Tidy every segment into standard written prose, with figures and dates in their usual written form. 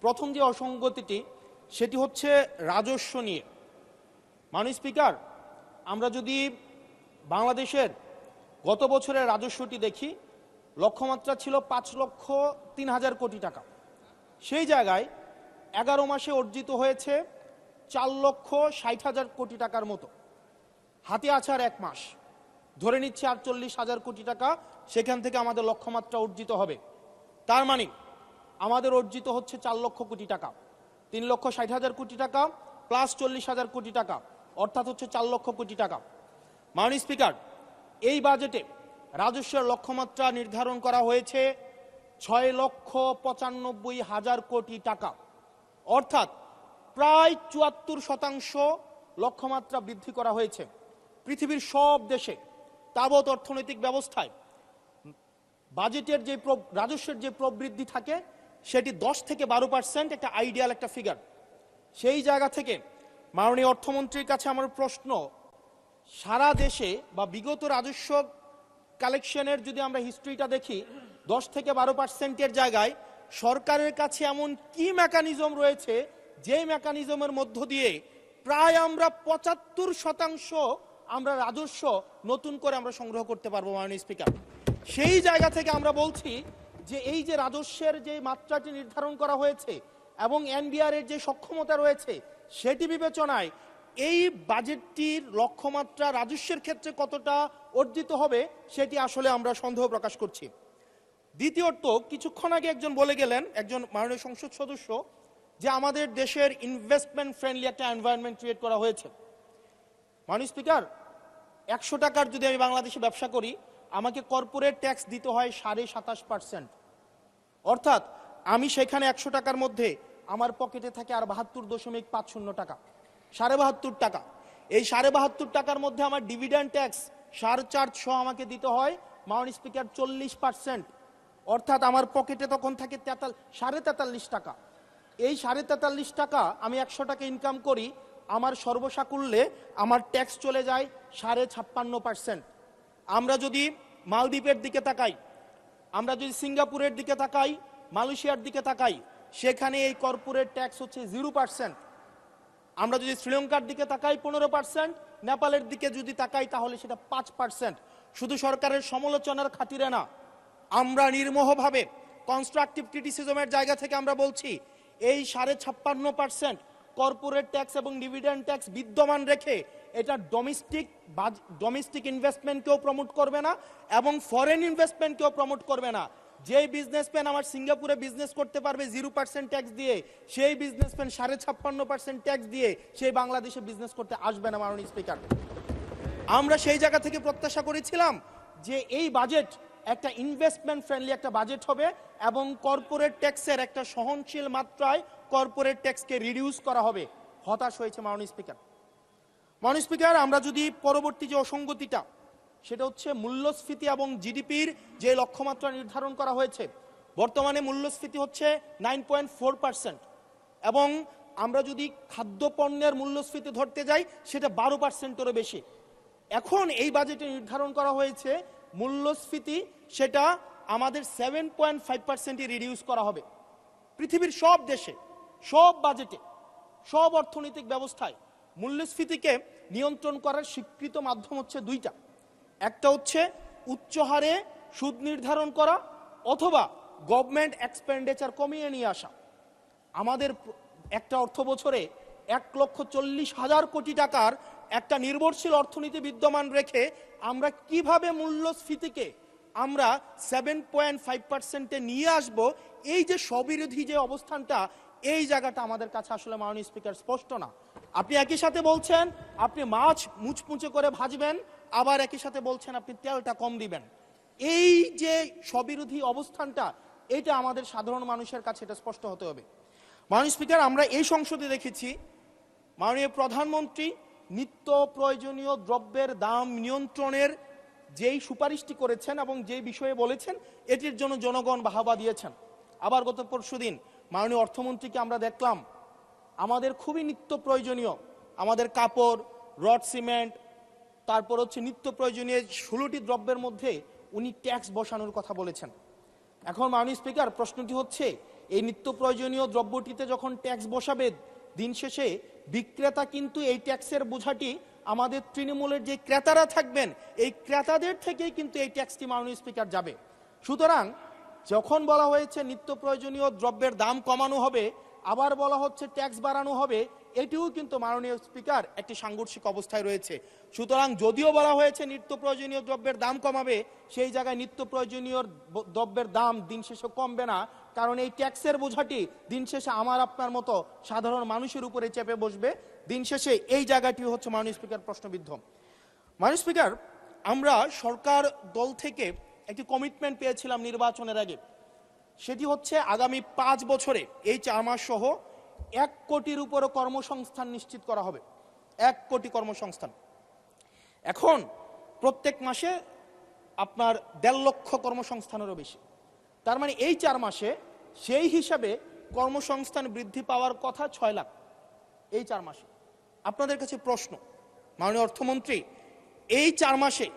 প্রথম যে অসঙ্গতিটি সেটি হচ্ছে রাজস্ব নিয়ে। মাননীয় স্পিকার, আমরা যদি বাংলাদেশের গত বছরের রাজস্বটি দেখি, লক্ষ্যমাত্রা ছিল 5,03,000 কোটি টাকা। সেই জায়গায় 11 মাসে অর্জিত হয়েছে 4,60,000 কোটি টাকার মতো। হাতে আছে আর 1 মাস, ধরে নিচ্ছে 48,000 কোটি টাকা সেখান থেকে আমাদের লক্ষ্যমাত্রা অর্জিত হবে। তার মানে আমাদের অর্জিত হচ্ছে 4 লক্ষ কোটি টাকা, 3,60,000 কোটি টাকা প্লাস 40,000 কোটি টাকা, অর্থাৎ হচ্ছে 4 লক্ষ কোটি টাকা। মাননীয় স্পিকার, এই বাজেটে রাজস্বের লক্ষ্যমাত্রা নির্ধারণ করা হয়েছে 6,95,000 কোটি টাকা, অর্থাৎ প্রায় 74% লক্ষ্যমাত্রা বৃদ্ধি করা হয়েছে। পৃথিবীর সব দেশে তাবৎ অর্থনৈতিক ব্যবস্থায় বাজেটের যে রাজস্বের যে প্রবৃদ্ধি থাকে সেটি 10 থেকে 12%, একটা আইডিয়াল একটা ফিগার। সেই জায়গা থেকে মাননীয় অর্থমন্ত্রীর কাছে আমার প্রশ্ন, সারা দেশে বা বিগত রাজস্ব কালেকশনের যদি আমরা হিস্ট্রিটা দেখি, 10 থেকে 12%-এর জায়গায় সরকারের কাছে এমন কি মেকানিজম রয়েছে যে মেকানিজমের মধ্য দিয়ে প্রায় আমরা 75% আমরা রাজস্ব নতুন করে আমরা সংগ্রহ করতে পারবো। মাননীয় স্পিকার, সেই জায়গা থেকে আমরা বলছি যে এই যে রাজস্বের যে মাত্রাটি নির্ধারণ করা হয়েছে এবং এনবিআর এর যে সক্ষমতা রয়েছে সেটি বিবেচনায় এই বাজেটটির লক্ষ্যমাত্রা রাজস্বের ক্ষেত্রে কতটা অর্জিত হবে সেটি আসলে আমরা সন্দেহ প্রকাশ করছি। দ্বিতীয়ত, কিছুক্ষণ আগে একজন বলে গেলেন, একজন মাননীয় সংসদ সদস্য, যে আমাদের দেশের ইনভেস্টমেন্ট ফ্রেন্ডলি একটা এনভায়রনমেন্ট ক্রিয়েট করা হয়েছে। মাননীয় স্পিকার, 100 টাকার যদি আমি বাংলাদেশে ব্যবসা করি, আমাকে কর্পোরেট ট্যাক্স দিতে হয় 27.5%, অর্থাৎ আমি সেখানে 100 টাকার মধ্যে আমার পকেটে থাকে আর 72.50 টাকা, 72.5 টাকা। এই 72.5 টাকার মধ্যে আমার ডিভিডেন্ড ট্যাক্স সারচার্জ সহ আমাকে দিতে হয় মাননীয় স্পিকার 40%, অর্থাৎ আমার পকেটে তখন থাকে 43.5 টাকা। এই 43.5 টাকা আমি 100 টাকা ইনকাম করি, আমার সর্বসাকুল্যে আমার ট্যাক্স চলে যায় 56.5%। আমরা যদি মালদ্বীপের দিকে তাকাই, আমরা যদি সিঙ্গাপুরের দিকে তাকাই, মালয়েশিয়ার দিকে তাকাই, সেখানে এই কর্পোরেট ট্যাক্স হচ্ছে 0%। আমরা যদি শ্রীলঙ্কার দিকে তাকাই 15%, নেপালের দিকে যদি তাকাই তাহলে সেটা 5%। শুধু সরকারের সমালোচনার খাতিরে না, আমরা নির্মোহভাবে কনস্ট্রাকটিভ ক্রিটিসিজমের জায়গা থেকে আমরা বলছি এই 56.5% কর্পোরেট ট্যাক্স এবং ডিভিডেন্ড ট্যাক্স বিদ্যমান রেখে এটা ডোমেস্টিক ইনভেস্টমেন্টকেও প্রমোট করবে না এবং ফরেন ইনভেস্টমেন্টকেও প্রমোট করবে না। যেই বিজনেসম্যান আমার সিঙ্গাপুরে বিজনেস করতে পারবে 0% ট্যাক্স দিয়ে, সেই বিজনেসম্যান 56.5% ট্যাক্স দিয়ে সেই বাংলাদেশে বিজনেস করতে আসবে না। মাননীয় স্পিকার, আমরা সেই জায়গা থেকে প্রত্যাশা করেছিলাম যে এই বাজেট একটা ইনভেস্টমেন্ট ফ্রেন্ডলি একটা বাজেট হবে এবং কর্পোরেট ট্যাক্সের একটা সহনশীল মাত্রায় কর্পোরেট ট্যাক্সকে রিডিউস করা হবে। হতাশ হয়েছে মাননীয় স্পিকার। মাননীয় স্পিকার, আমরা যদি পরবর্তী যে অসঙ্গতিটা, সেটা হচ্ছে মূল্যস্ফীতি এবং জিডিপির যে লক্ষ্যমাত্রা নির্ধারণ করা হয়েছে। বর্তমানে মূল্যস্ফীতি হচ্ছে 9.4% এবং আমরা যদি খাদ্যপণ্যের মূল্যস্ফীতি ধরতে যাই সেটা 12%-এরও বেশি। এখন এই বাজেটে নির্ধারণ করা হয়েছে মূল্যস্ফীতি সেটা আমাদের 7.5%-এ রিডিউস করা হবে। পৃথিবীর সব দেশে, সব বাজেটে, সব অর্থনৈতিক ব্যবস্থায় মূল্যস্ফীতিকে নিয়ন্ত্রণ করার স্বীকৃত মাধ্যম হচ্ছে দুইটা। একটা হচ্ছে উচ্চ হারে সুদ নির্ধারণ করা অথবা গভর্নমেন্ট এক্সপেন্ডিচার কমিয়ে নিয়ে আসা। আমাদের একটা অর্থ বছরে 1,40,000 কোটি টাকার একটা নির্ভরশীল অর্থনীতি বিদ্যমান রেখে আমরা কিভাবে মূল্যস্ফীতিকে আমরা 7.5%-এ নিয়ে আসব, এই যে স্ববিরোধী যে অবস্থানটা, এই জায়গাটা আমাদের কাছে আসলে মাননীয় স্পিকার স্পষ্ট না। আপনি একই সাথে বলছেন আপনি মাছ মুচমুচে করে ভাজবেন, আবার একই সাথে বলছেন আপনি তেলটা কম দিবেন। এই যে স্ববিরোধী অবস্থানটা, এটা আমাদের সাধারণ মানুষের কাছে এটা স্পষ্ট হতে হবে। মাননীয় স্পিকার, আমরা এই সংসদে দেখেছি মাননীয় প্রধানমন্ত্রী নিত্য প্রয়োজনীয় দ্রব্যের দাম নিয়ন্ত্রণের যেই সুপারিশটি করেছেন এবং যেই বিষয়ে বলেছেন, এটির জন্য জনগণ বাহবা দিয়েছেন। আবার গত পরশুদিন মাননীয় অর্থমন্ত্রীকে আমরা দেখলাম আমাদের খুবই নিত্য প্রয়োজনীয় আমাদের কাপড়, রড সিমেন্ট, তারপর হচ্ছে নিত্য প্রয়োজনীয় 16টি দ্রব্যের মধ্যে উনি ট্যাক্স বসানোর কথা বলেছেন। এখন মাননীয় স্পিকার, প্রশ্নটি হচ্ছে এই নিত্য প্রয়োজনীয় দ্রব্যটিতে যখন ট্যাক্স বসাবে, দিন শেষে বিক্রেতা কিন্তু এই ট্যাক্সের বোঝাটি আমাদের তৃণমূলের যে ক্রেতারা থাকবেন এই ক্রেতাদের থেকেই কিন্তু এই ট্যাক্সটি মাননীয় স্পিকার যাবে। সুতরাং যখন বলা হয়েছে নিত্য প্রয়োজনীয় দ্রব্যের দাম কমানো হবে, আবার বলা হচ্ছে ট্যাক্স বাড়ানো হবে, এটিও কিন্তু মাননীয় স্পিকার একটি সাংঘর্ষিক অবস্থায় রয়েছে। সুতরাং যদিও বলা হয়েছে নিত্য প্রয়োজনীয় দ্রব্যের দাম কমাবে, সেই জায়গায় নিত্য প্রয়োজনীয় দ্রব্যের দাম দিন শেষে কমবে না, কারণ এই ট্যাক্সের বোঝাটি দিন শেষে আমার আপনার মতো সাধারণ মানুষের উপরে চেপে বসবে। দিন শেষে এই জায়গাটি হচ্ছে মাননীয় স্পিকার প্রশ্নবিদ্ধ। মাননীয় স্পিকার, আমরা সরকার দল থেকে একটি কমিটমেন্ট পেয়েছিলাম নির্বাচনের আগে, সেটি হচ্ছে আগামী 5 বছরে এই 4 মাস সহ 1 কোটির উপরে কর্মসংস্থান নিশ্চিত করা হবে। 1 কোটি কর্মসংস্থান। এখন প্রত্যেক মাসে আপনার 1.5 লক্ষ কর্মসংস্থানেরও বেশি। তার মানে এই 4 মাসে সেই হিসাবে কর্মসংস্থান বৃদ্ধি পাওয়ার কথা 6 লাখ এই 4 মাসে। আপনাদের কাছে প্রশ্ন, মাননীয় অর্থমন্ত্রী, এই 4 মাসে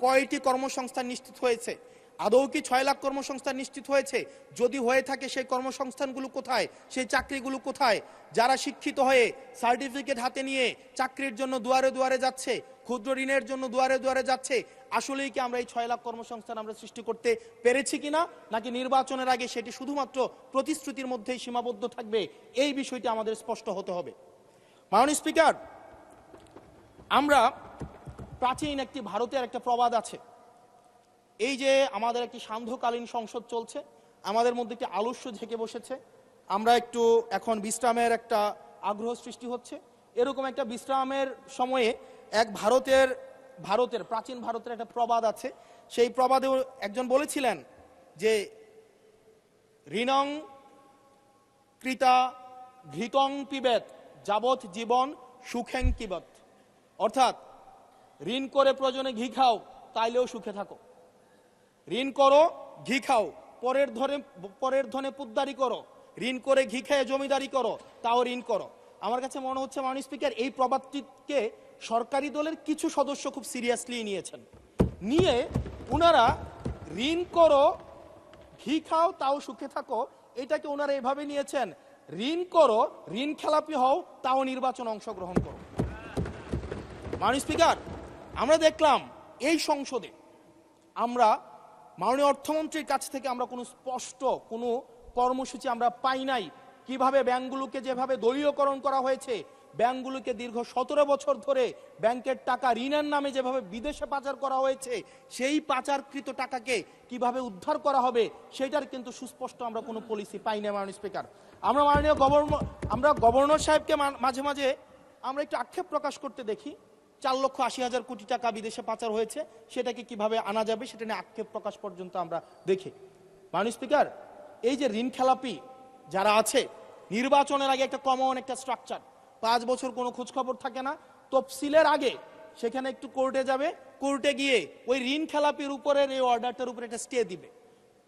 কয়টি কর্মসংস্থান নিশ্চিত হয়েছে? আদৌ কি 6 লাখ কর্মসংস্থান নিশ্চিত হয়েছে? যদি হয়ে থাকে সেই কর্মসংস্থানগুলো কোথায়? সেই চাকরিগুলো কোথায়? যারা শিক্ষিত হয়ে সার্টিফিকেট হাতে নিয়ে চাকরির জন্য দুয়ারে দুয়ারে যাচ্ছে, ক্ষুদ্র ঋণের জন্য দুয়ারে দুয়ারে যাচ্ছে, আসলেই কি আমরা এই 6 লাখ কর্মসংস্থান আমরা সৃষ্টি করতে পেরেছি কিনা, নাকি নির্বাচনের আগে সেটি শুধুমাত্র প্রতিশ্রুতির মধ্যেই সীমাবদ্ধ থাকবে? এই বিষয়টি আমাদের স্পষ্ট হতে হবে। মাননীয় স্পিকার, আমরা প্রাচীন একটি ভারতের একটা প্রবাদ আছে, এই যে আমাদের একটি সান্ধ্যকালীন সংসদ চলছে, আমাদের মধ্যে একটি আলস্য ঝেঁকে বসেছে, আমরা একটু এখন বিশ্রামের একটা আগ্রহ সৃষ্টি হচ্ছে, এরকম একটা বিশ্রামের সময়ে এক ভারতের প্রাচীন ভারতের একটা প্রবাদ আছে। সেই প্রবাদে একজন বলেছিলেন যে ঋণং কৃতা ঘৃতং পিবেত যাবৎ জীবন সুখেং কিবত। অর্থাৎ ঋণ করে প্রয়োজনে ঘি খাও, তাইলেও সুখে থাকো। ঋণ করো, ঘি খাও, পরের ধনে পুদ্দারি করো, ঋণ করে ঘি খেয়ে জমিদারি করো, তাও ঋণ করো। আমার কাছে মনে হচ্ছে মাননীয় স্পিকার, এই প্রবাদটিকে সরকারি দলের কিছু সদস্য খুব সিরিয়াসলি নিয়েছেন, নিয়ে ওনারা ঋণ করো, ঘি খাও, তাও সুখে থাকো, এটাকে ওনারা এভাবে নিয়েছেন, ঋণ করো, ঋণ খেলাপি হও, তাও নির্বাচন অংশগ্রহণ করো। মাননীয় স্পিকার, আমরা দেখলাম এই সংসদে আমরা মাননীয় অর্থমন্ত্রীর কাছ থেকে আমরা কোনো স্পষ্ট কোনো কর্মসূচি আমরা পাই নাই। কিভাবে ব্যাংকগুলোকে যেভাবে দলীয়করণ করা হয়েছে, ব্যাংকগুলোকে দীর্ঘ 17 বছর ধরে ব্যাংকের টাকা ঋণের নামে যেভাবে বিদেশে পাচার করা হয়েছে, সেই পাচারকৃত টাকাকে কিভাবে উদ্ধার করা হবে সেটার কিন্তু সুস্পষ্ট আমরা কোনো পলিসি পাই না। মাননীয় স্পিকার, আমরা গভর্নর সাহেবকে মাঝে মাঝে আমরা একটু আক্ষেপ প্রকাশ করতে দেখি, 4,80,000 কোটি টাকা বিদেশে পাচার হয়েছে, সেটাকে কিভাবে আনা যাবে সেটা নিয়ে আক্ষেপ প্রকাশ পর্যন্ত আমরা দেখি। মাননীয় স্পিকার, এই যে ঋণ খেলাপি যারা আছে, নির্বাচনের আগে একটা কমন একটা স্ট্রাকচার, 5 বছর কোনো খোঁজখবর থাকে না, তফসিলের আগে সেখানে একটু কোর্টে যাবে, কোর্টে গিয়ে ওই ঋণ খেলাপির উপরের এই অর্ডারটার উপরে একটা স্টে দিবে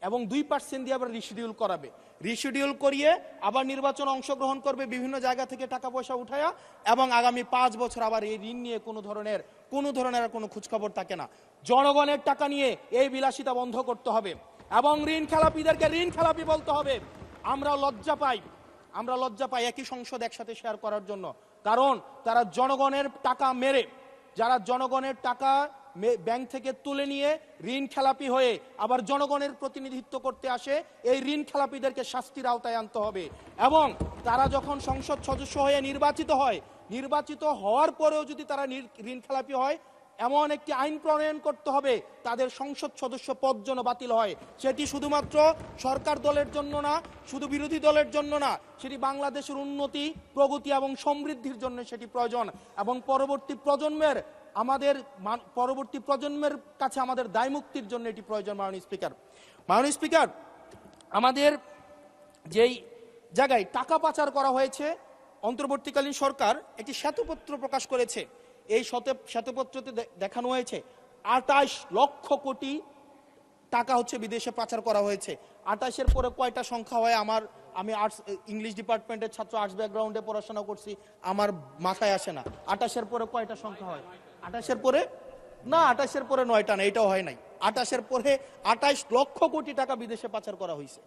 এবং 2% দিয়ে আবার রিশিডিউল করাবে, রিশিডিউল করিয়ে আবার নির্বাচন অংশগ্রহণ করবে, বিভিন্ন জায়গা থেকে টাকা পয়সা উঠায়া, এবং আগামী 5 বছর আবার এই ঋণ নিয়ে কোনো ধরনের আর কোনো খোঁজখবর থাকে না। জনগণের টাকা নিয়ে এই বিলাসিতা বন্ধ করতে হবে এবং ঋণ খেলাপিদেরকে ঋণ খেলাপি বলতে হবে। আমরা লজ্জা পাই একই সংসদ একসাথে শেয়ার করার জন্য, কারণ তারা জনগণের টাকা মেরে, যারা জনগণের টাকা ব্যাংক থেকে তুলে নিয়ে ঋণ খেলাপি হয়ে আবার জনগণের প্রতিনিধিত্ব করতে আসে, এই ঋণ খেলাপিদেরকে শাস্তির আওতায় আনতে হবে। এবং তারা যখন সংসদ সদস্য হয়ে নির্বাচিত হওয়ার পরেও যদি তারা ঋণ খেলাপি হয়, এমন একটি আইন প্রণয়ন করতে হবে তাদের সংসদ সদস্য পদ যেন বাতিল হয়। সেটি শুধুমাত্র সরকার দলের জন্য না, শুধু বিরোধী দলের জন্য না, সেটি বাংলাদেশের উন্নতি, প্রগতি এবং সমৃদ্ধির জন্য সেটি প্রয়োজন, এবং পরবর্তী প্রজন্মের কাছে আমাদের দায় মুক্তির জন্য এটি প্রয়োজন। মাননীয় স্পিকার, আমাদের যেই জায়গায় টাকা পাচার করা হয়েছে, অন্তর্বর্তীকালীন সরকার একটি শ্বেতপত্র প্রকাশ করেছে। এই শ্বেতপত্রতে দেখানো হয়েছে 28 লক্ষ কোটি টাকা হচ্ছে বিদেশে পাচার করা হয়েছে। 28-এর পরে কয়টা সংখ্যা হয় আমি আর্টস ইংলিশ ডিপার্টমেন্টের ছাত্র, আর্টস ব্যাকগ্রাউন্ডে পড়াশোনা করছি, আমার মাথায় আসে না। 28-এর পরে কয়টা সংখ্যা হয়? 28-এর পরে না, 28-এর পরে 9টা না, এটাও হয় নাই। 28-এর পরে 28 লক্ষ কোটি টাকা বিদেশে পাচার করা হয়েছে।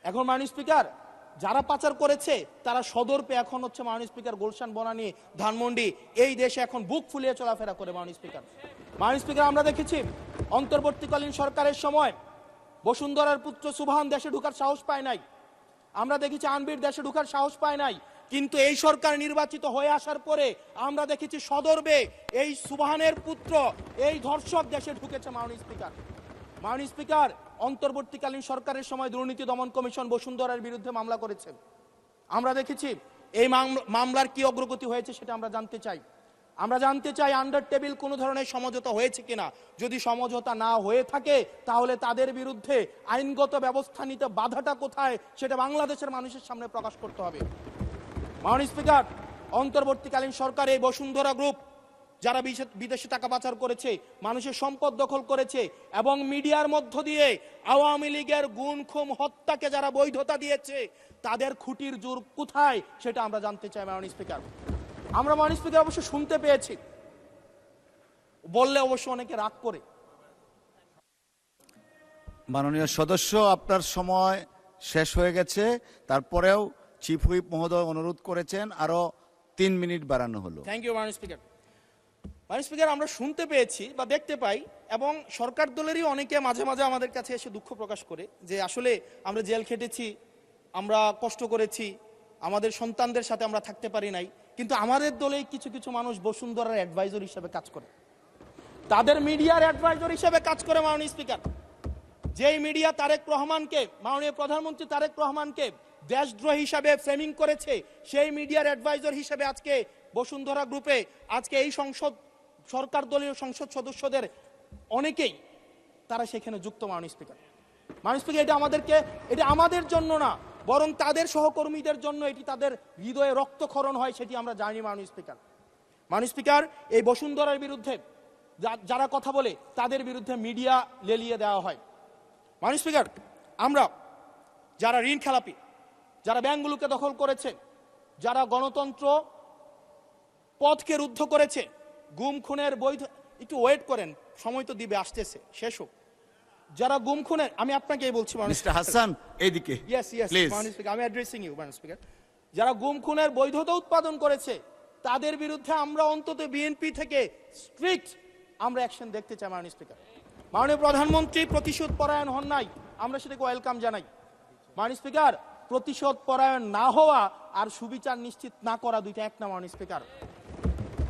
এখন মাননীয় স্পিকার, যারা পাচার করেছে তারা সদর পেয়ে এখন হচ্ছে মাননীয় স্পিকার গুলশান বনানী ধানমন্ডি এই দেশে এখন বুক ফুলিয়ে চলাফেরা করে মাননীয় স্পিকার। মাননীয় স্পিকার আমরা দেখেছি অন্তর্বর্তীকালীন সরকারের সময় বসুন্ধরার পুত্র সুবহান দেশে ঢোকার সাহস পায় নাই, আমরা দেখেছি আনবির দেশে ঢোকার সাহস পায় নাই, কিন্তু এই সরকার নির্বাচিত হয়ে আসার পরে আমরা দেখেছি সদর্বে এই সুবহানের পুত্র এই ধর্ষক দেশে ঢুকেছে মাননীয় স্পিকার। মাননীয় স্পিকার অন্তর্বর্তীকালীন সরকারের সময় দুর্নীতি দমন কমিশন বসুন্ধরার বিরুদ্ধে মামলা করেছে, আমরা দেখেছি এই মামলার কি অগ্রগতি হয়েছে সেটা আমরা জানতে চাই। আমরা জানতে চাই আন্ডার টেবিল কোনো ধরনের সমঝোতা হয়েছে কিনা, যদি সমঝোতা না হয়ে থাকে তাহলে তাদের বিরুদ্ধে আইনগত ব্যবস্থা নিতে বাধাটা কোথায় সেটা বাংলাদেশের মানুষের সামনে প্রকাশ করতে হবে। মাননীয় স্পিকার অন্তর্বর্তীকালীন সরকার এই বসুন্ধরা গ্রুপ যারা বিদেশে টাকা পাচার করেছে, মানুষের সম্পদ দখল করেছে এবং মিডিয়ার মধ্য দিয়ে আওয়ামী লীগের গুম খুন হত্যাকে যারা বৈধতা দিয়েছে তাদের খুঁটির জোর কোথায় সেটা আমরা জানতে চাই মাননীয় স্পিকার। আমরা মাননীয় স্পিকার অবশ্য শুনতে পেয়েছি, বললে অবশ্য অনেকে রাগ করে। মাননীয় সদস্য, আপনার সময় শেষ হয়ে গেছে, তারপরেও চিফ হুইপ মহোদয় অনুরোধ করেছেন আরো 3 মিনিট বাড়ানো হলো। থ্যাংক ইউ মাননীয় স্পিকার। মাননীয় স্পিকার আমরা শুনতে পেয়েছি বা দেখতে পাই এবং সরকার দলেরই অনেকে মাঝে মাঝে আমাদের কাছে এসে দুঃখ প্রকাশ করে যে আসলে আমরা জেল খেটেছি, আমরা কষ্ট করেছি, আমাদের সন্তানদের সাথে আমরা থাকতে পারি নাই, কিন্তু আমাদের দলে কিছু কিছু মানুষ বসুন্ধরার অ্যাডভাইজর হিসেবে কাজ করে, তাদের মিডিয়ার অ্যাডভাইজর হিসেবে কাজ করে। মাননীয় স্পিকার যেই মিডিয়া তারেক রহমানকে, মাননীয় প্রধানমন্ত্রী তারেক রহমানকে দেশদ্রোহী হিসাবে ফ্রেমিং করেছে, সেই মিডিয়ার অ্যাডভাইজর হিসেবে আজকে বসুন্ধরা গ্রুপে আজকে এই সরকার দলীয় সংসদ সদস্যদের অনেকেই তারা সেখানে যুক্ত। মাননীয় স্পিকার, মাননীয় স্পিকার এটা আমাদের জন্য না, বরং তাদের সহকর্মীদের জন্য এটি তাদের হৃদয়ে রক্তক্ষরণ হয় সেটি আমরা জানি। মাননীয় স্পিকার, মাননীয় স্পিকার এই বসুন্ধরার বিরুদ্ধে যারা কথা বলে তাদের বিরুদ্ধে মিডিয়া লেলিয়ে দেওয়া হয়। মাননীয় স্পিকার, আমরা যারা ঋণ খেলাপি, যারা ব্যাংকগুলোকে দখল করেছে, যারা গণতন্ত্র পথকে রুদ্ধ করেছে, গুম খুনের বৈধ, একটু ওয়েট করেন, সময় তো দিবে, আসতেছে, শেষ হোক। যারা গুম খুনের, আমি আপনাকেই বলছি মিস্টার হাসান এইদিকে, ইয়েস মাননীয় স্পিকার, আমি অ্যাড্রেসিং ইউ মাননীয় স্পিকার। যারা গুম খুনের বৈধতা উৎপাদন করেছে তাদের বিরুদ্ধে আমরা অন্তত বিএনপি থেকে স্ট্রিক্ট আমরা অ্যাকশন দেখতে চাই। মাননীয় স্পিকার, মাননীয় প্রধানমন্ত্রী প্রতিশোধ পরায়ণ হন নাই, আমরা সেটাকে ওয়েলকাম জানাই। মাননীয় স্পিকার, প্রতিশোধ পরায়ণ না হওয়া আর সুবিচার নিশ্চিত না করা দুইটা এক না। মাননীয় স্পিকার,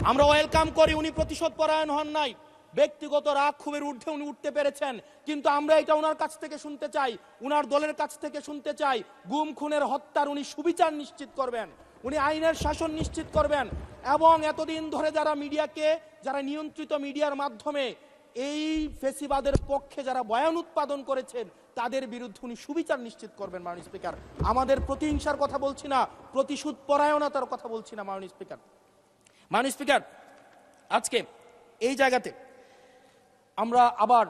আমরা ওয়েলকাম করি উনি প্রতিশোধ পরায়ণ হন নাই, ব্যক্তিগত রাগ ক্ষোভের ঊর্ধ্বে উনি উঠতে পেরেছেন, কিন্তু আমরা এটা ওনার কাছ থেকে শুনতে চাই, উনার দলের কাছ থেকে শুনতে চাই গুম খুনের হত্যার উনি সুবিচার নিশ্চিত করবেন, উনি আইনের শাসন নিশ্চিত করবেন এবং এতদিন ধরে যারা নিয়ন্ত্রিত মিডিয়ার মাধ্যমে এই ফেসিবাদের পক্ষে যারা বয়ান উৎপাদন করেছেন তাদের বিরুদ্ধে উনি সুবিচার নিশ্চিত করবেন। মাননীয় স্পিকার, আমাদের প্রতিহিংসার কথা বলছি না, প্রতিশোধ পরায়ণতার কথা বলছি না। মাননীয় স্পিকার, মাননীয় স্পিকার, আজকে এই জায়গাতে আমরা আবার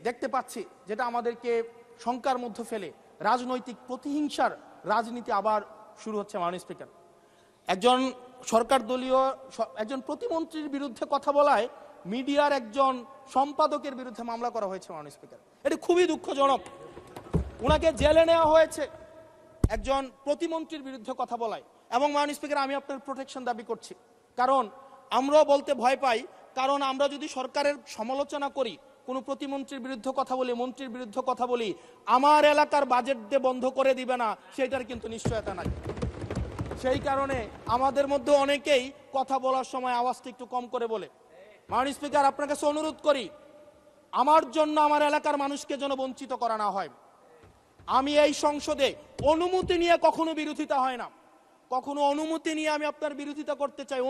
দেখতে পাচ্ছি যেটা আমাদেরকে শঙ্কার মধ্যে ফেলে, রাজনৈতিক প্রতিহিংসার রাজনীতি আবার শুরু হচ্ছে। মাননীয় স্পিকার, একজন সরকার দলীয় একজন প্রতিমন্ত্রীর বিরুদ্ধে কথা বলায় মিডিয়ার একজন সম্পাদকের বিরুদ্ধে মামলা করা হয়েছে। মাননীয় স্পিকার, এটি খুবই দুঃখজনক, ওনাকে জেলে নেওয়া হয়েছে একজন প্রতিমন্ত্রীর বিরুদ্ধে কথা বলায়। এবং মাননীয় স্পিকার, আমি আপনার প্রোটেকশন দাবি করছি, কারণ আমরাও বলতে ভয় পাই, কারণ আমরা যদি সরকারের সমালোচনা করি, কোনো প্রতিমন্ত্রীর বিরুদ্ধে কথা বলি, মন্ত্রীর বিরুদ্ধে কথা বলি, আমার এলাকার বাজেট দিয়ে বন্ধ করে দিবে না সেটার কিন্তু নিশ্চয়তা নাই। সেই কারণে আমাদের মধ্যে অনেকেই কথা বলার সময় আওয়াজটা একটু কম করে বলে। মাননীয় স্পিকার, আপনার কাছে অনুরোধ করি, আমার জন্য আমার এলাকার মানুষকে যেন বঞ্চিত করা না হয়। আমি এই সংসদে অনুমতি নিয়ে কখনো বিরোধিতা হয় না, কখনো অনুমতি নিয়ে আমি আপনার বিরোধিতা করতে চাই।